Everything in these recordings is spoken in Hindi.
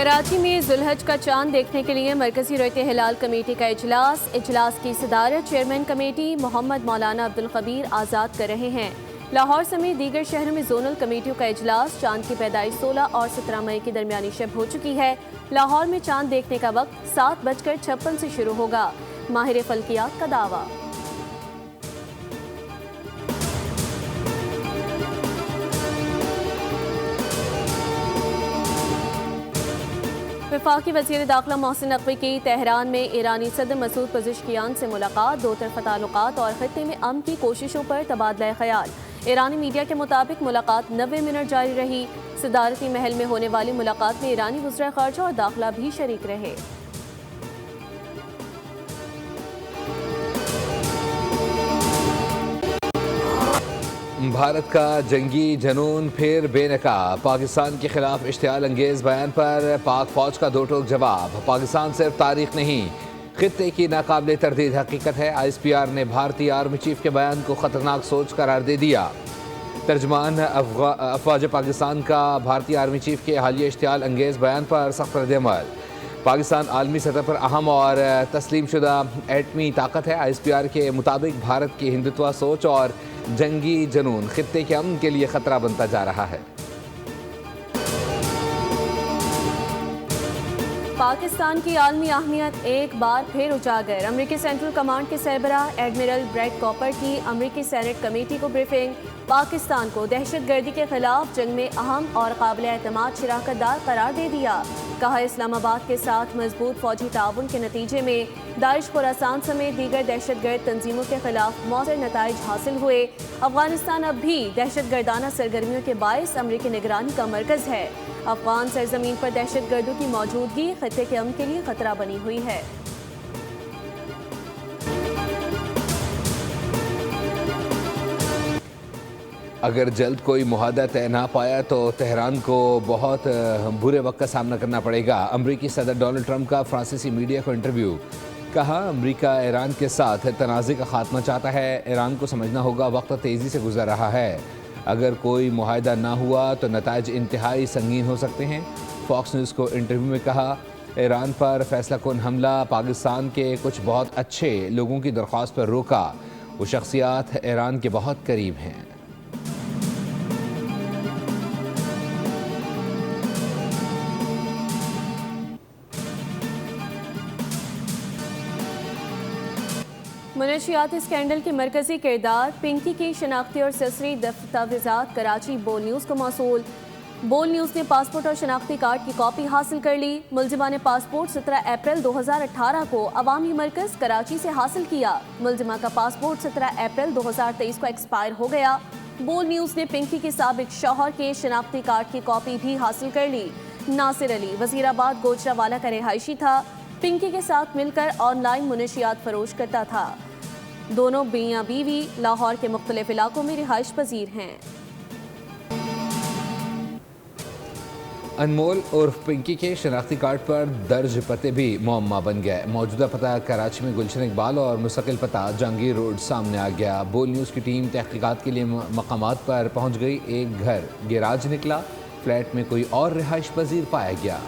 कराची में जुलहज का चांद देखने के लिए मरकजी रयत हिलाल कमेटी का इजलास की सदारत चेयरमैन कमेटी मोहम्मद मौलाना अब्दुल खबीर आज़ाद कर रहे हैं। लाहौर समेत दीगर शहरों में जोनल कमेटियों का इजलास। चांद की पैदाइश 16 और 17 मई की दरमियानी शब हो चुकी है। लाहौर में चांद देखने का वक्त 7:56 से शुरू होगा। माहिर फल्कियात का दावा। वफाकी वज़ीर दाखिला मोहसिन नकवी की तेहरान में ईरानी सदर मसूद पज़ेश्कियान से मुलाकात। दो तरफ़ा ताल्लुकात और ख़ित्ते में अमन की कोशिशों पर तबादला ख्याल। ईरानी मीडिया के मुताबिक मुलाकात 90 मिनट जारी रही। सदारती महल में होने वाली मुलाकात में ईरानी वज़ीर ख़ारजा और दाखिला भी शरीक रहे। भारत का जंगी जनून फिर बेनकाब। पाकिस्तान के खिलाफ इश्तियाल अंगेज बयान पर पाक फौज का दो टोक जवाब। पाकिस्तान सिर्फ तारीख नहीं, खित्ते की नाकाबिले तरदीद हकीकत है। ISPR ने भारतीय आर्मी चीफ के बयान को खतरनाक सोच करार दे दिया। तर्जमान अफवाज पाकिस्तान का भारतीय आर्मी चीफ के हालिया इश्तियाल अंगेज बयान पर सख्त रद्द-ए-अमल। पाकिस्तान आलमी सतह पर अहम और तस्लीम शुदा एटमी ताकत है। ISPR के मुताबिक भारत की हिंदुत्व सोच और जंगी जनून खित्ते के अमन के लिए खतरा बनता जा रहा है। पाकिस्तान की आलमी अहमियत एक बार फिर उजागर। अमरीकी सेंट्रल कमांड के सरबराह एडमिरल ब्रैड कॉपर की अमरीकी सेनेट कमेटी को ब्रीफिंग। पाकिस्तान को दहशतगर्दी के खिलाफ जंग में अहम और काबिल एतमाद शराकतदार करार दे दिया। कहा, इस्लामाबाद के साथ मजबूत फौजी ताउन के नतीजे में दाइश खुरासान समेत दीगर दहशतगर्द तंजीमों के खिलाफ मौसर नताइज हासिल हुए। अफगानिस्तान अब भी दहशतगर्दाना सरगर्मियों के बायस अमरीकी निगरानी का मरकज है। अफगान सरजमीन पर दहशतगर्दों की मौजूदगी खित्ते के अमन के लिए खतरा बनी हुई है। अगर जल्द कोई मुआहदा तय ना पाया तो तेहरान को बहुत बुरे वक्त का सामना करना पड़ेगा। अमरीकी सदर डोनाल्ड ट्रंप का फ्रांसीसी मीडिया को इंटरव्यू। कहा, अमरीका ईरान के साथ तनाज़े का खात्मा चाहता है। ईरान को समझना होगा वक्त तेज़ी से गुजर रहा है। अगर कोई मुआहदा ना हुआ तो नताइज इंतहाई संगीन हो सकते हैं। फॉक्स न्यूज़ को इंटरव्यू में कहा, ईरान पर फैसला कुन हमला पाकिस्तान के कुछ बहुत अच्छे लोगों की दरख्वास्त पर रोका। वो शख्सियात ईरान के बहुत करीब हैं। मनशियाती स्कैंडल के मरकजी किरदार पिंकी की शनाख्ती और ससरी दस्तावेजात कराची बोल न्यूज़ को मौसूल। बोल न्यूज़ ने पासपोर्ट और शनाख्ती कार्ड की कॉपी हासिल कर ली। मुलजिमा ने पासपोर्ट 17 अप्रैल 2018 को अवामी मरकज कराची से हासिल किया। मुलजिमा का पासपोर्ट 17 अप्रैल 2023 को एक्सपायर हो गया। बोल न्यूज़ ने पिंकी के साबिक शौहर के शनाख्ती कार्ड की कॉपी भी हासिल कर ली। नासिर अली वजीराबाद गोजरावाला का रिहायशी था। पिंकी के साथ मिलकर ऑनलाइन मुनशियात फरोश करता था। दोनों मियां बीवी लाहौर के मुख्तलिफ इलाकों में रिहाइश पजीर हैं। अनमोल उर्फ पिंकी के शनाख्ती कार्ड पर दर्ज पते भी मुअम्मा बन गए। मौजूदा पता कराची में गुलशन इकबाल और मुस्तकिल पता जहांगीर रोड सामने आ गया। बोल न्यूज़ की टीम तहकीकात के लिए मकामात पर पहुंच गई। एक घर गैराज निकला, फ्लैट में कोई और रिहाइश पजीर पाया गया।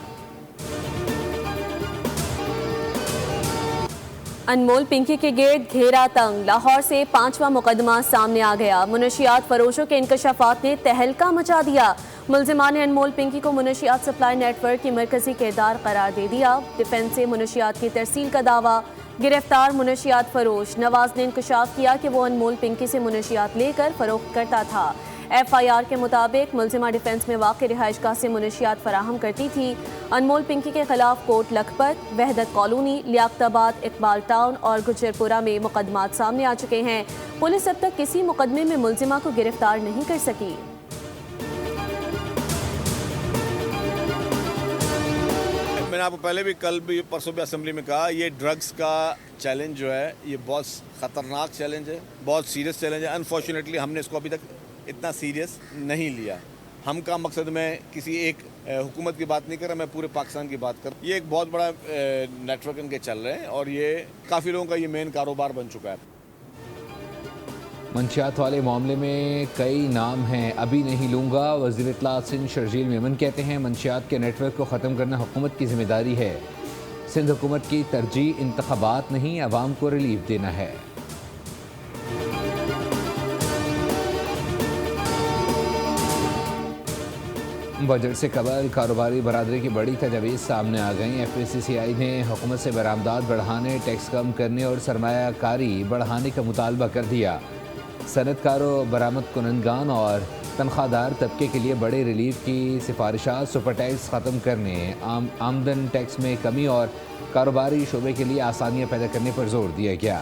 अनमोल पिंकी के गिर्द घेरा तंग। लाहौर से 5वां मुकदमा सामने आ गया। मुनशियात फरोशों के इंकशाफात ने तहलका मचा दिया। मुलजिमान ने अनमोल पिंकी को मुनशियात सप्लाई नेटवर्क की मरकजी किरदार करार दे दिया। डिफेंस से मुनशियात की तरसील का दावा। गिरफ्तार मुनशियात फरोश नवाज ने इंकशाफ किया कि वो अनमोल पिंकी से मुनशियात लेकर फरोख्त करता था। FIR के मुताबिक मुलजिमा डिफेंस में वाक़ रिहाइशगाह से मुनशियात फराहम करती थी। अनमोल पिंकी के खिलाफ कोट लखपत, वहदत कॉलोनी, लियाकताबाद, इकबाल टाउन और गुजरपुरा में मुकदमात सामने आ चुके हैं। पुलिस अब तक किसी मुकदमे में मुलजिमा को गिरफ्तार नहीं कर सकी। मैंने आपको पहले भी कल भी परसों भी असेंबली में कहा, ये ड्रग्स का चैलेंज जो है ये बहुत ख़तरनाक चैलेंज है, बहुत सीरियस चैलेंज है। अनफॉर्चुनेटली हमने इसको अभी तक इतना सीरियस नहीं लिया। हम का मकसद में किसी एक हुकूमत की बात नहीं कर रहा, मैं पूरे पाकिस्तान की बात कर रहा हूँ। ये एक बहुत बड़ा नेटवर्क इनके चल रहे हैं और ये काफ़ी लोगों का ये मेन कारोबार बन चुका है। मंशियात वाले मामले में कई नाम हैं, अभी नहीं लूँगा। वज़ीर इत्तलात सिंध शर्जील मेमन कहते हैं मंशियात के नेटवर्क को ख़त्म करना हुकूमत की जिम्मेदारी है। सिंध हुकूमत की तरजीह इंतखाबात नहीं, अवाम को रिलीफ देना है। बजट से कबल कारोबारी बरादरी की बड़ी तजवीज़ सामने आ गई। FPCCI ने हुकूमत से बरामदात बढ़ाने, टैक्स कम करने और सरमायाकारी बढ़ाने का मुतालबा कर दिया। सनतकारों, बरामद कुनंदगान और तनख्वाहदार तबके के लिए बड़े रिलीफ की सिफारिशात, सुपर टैक्स ख़त्म करने, आमदन टैक्स में कमी और कारोबारी शोबे के लिए आसानियाँ पैदा करने पर जोर दिया गया।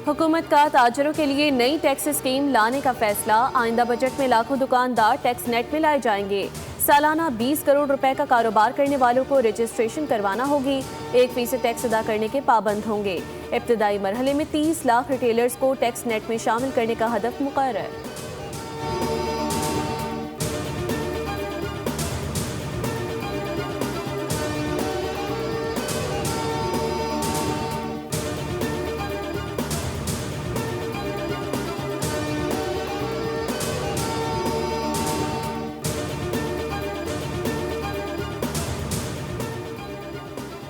हुकूमत का ताजरों के लिए नई टैक्स स्कीम लाने का फैसला। आइंदा बजट में लाखों दुकानदार टैक्स नेट में लाए जाएंगे। सालाना 20 करोड़ रुपए का कारोबार करने वालों को रजिस्ट्रेशन करवाना होगी। 1% टैक्स अदा करने के पाबंद होंगे। इब्तदाई मरहले में 30 लाख रिटेलर्स को टैक्स नेट में शामिल करने का हदफ मुकर्रर।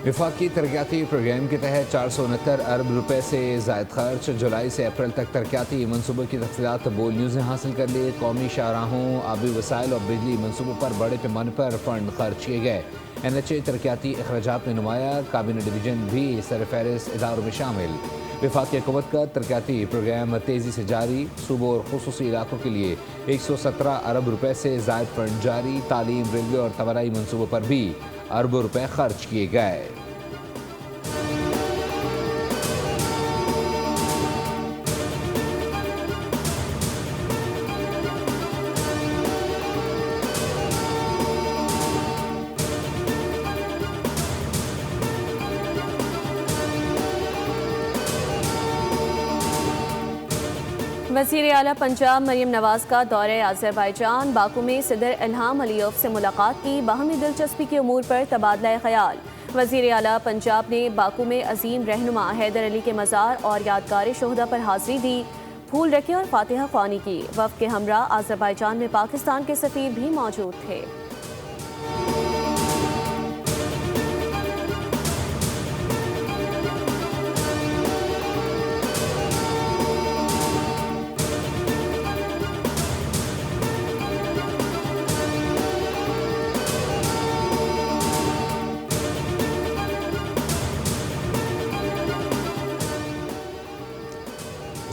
वफाकी तरक्याती प्रोग्राम के तहत 469 अरब रुपए से ज़ायद खर्च। जुलाई से अप्रैल तक तरक्याती मनसूबों की तफसीलात बोल न्यूज़ ने हासिल कर ली। कौमी शाहराहों, आबी वसाइल और बिजली मनसूबों पर बड़े पैमाने पर फंड खर्च किए गए। NHA तरक्याती अखराजात में नुमाया, काबीना डिवीजन भी सरफहरिस्त इदारों में शामिल। वफाकी हुकूमत का तरक्याती प्रोग्राम तेज़ी से जारी। सूबों और खुसूसी इलाकों के लिए 117 अरब रुपए से ज़ायद फंड जारी। तालीम, रेलवे और तवानाई मनसूबों पर भी अरबों रुपए खर्च किए गए। वज़ीर आला पंजाब मरीम नवाज का दौरे अज़रबैजान। बाकू में सदर इल्हाम अलीयव से मुलाकात की। बाहमी दिलचस्पी के उमूर पर तबादला ख्याल। वज़ीर आला पंजाब ने बाकू में अजीम रहनुमा हैदर अली के मज़ार और यादगार शोहदा पर हाज़िरी दी, फूल रखे और फातिहा ख्वानी की। वफ़द के हमरा अज़रबैजान में पाकिस्तान के सफ़ीर भी मौजूद थे।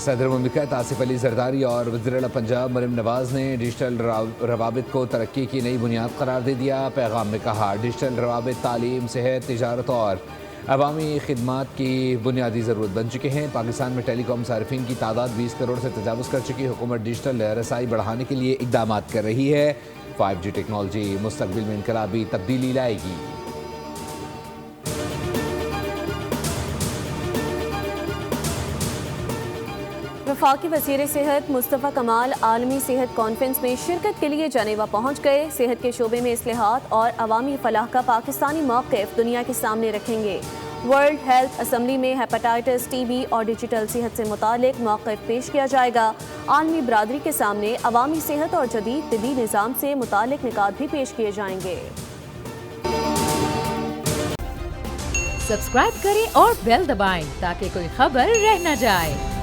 सदर मुमलिकत आसिफ अली जरदारी और वज़ीर आला पंजाब मरीम नवाज ने डिजिटल रवाबित को तरक्की की नई बुनियाद करार दे दिया। पैगाम में कहा, डिजिटल रवाबित तालीम, सेहत, तिजारत और अवामी खिदमात की बुनियादी ज़रूरत बन चुके हैं। पाकिस्तान में टेलीकॉम सार्फिन की तादाद 20 करोड़ से तजावुज़ कर चुकी। हुकूमत डिजिटल रसाई बढ़ाने के लिए इक़दाम कर रही है। 5G टेक्नोलॉजी मुस्तक़बिल में इनकलाबी तब्दीली लाएगी। वफाकी वज़ीर सेहत मुस्तफ़ा कमाल आलमी सेहत कॉन्फ्रेंस में शिरकत के लिए जनेवा पहुँच गए। सेहत के शोबे में इस्लाहात और अवामी फलाह का पाकिस्तानी मौक़िफ़ दुनिया के सामने रखेंगे। वर्ल्ड हेल्थ असम्बली में हेपेटाइटिस, TB और डिजिटल सेहत से मुतालिक मौक़िफ़ पेश किया जाएगा। आलमी बरादरी के सामने अवामी सेहत और जदीद तिबी निज़ाम से मुतालिक निकात भी पेश किए जाएंगे। सब्सक्राइब करें और बेल दबाएं ताकि कोई खबर रह न जाए।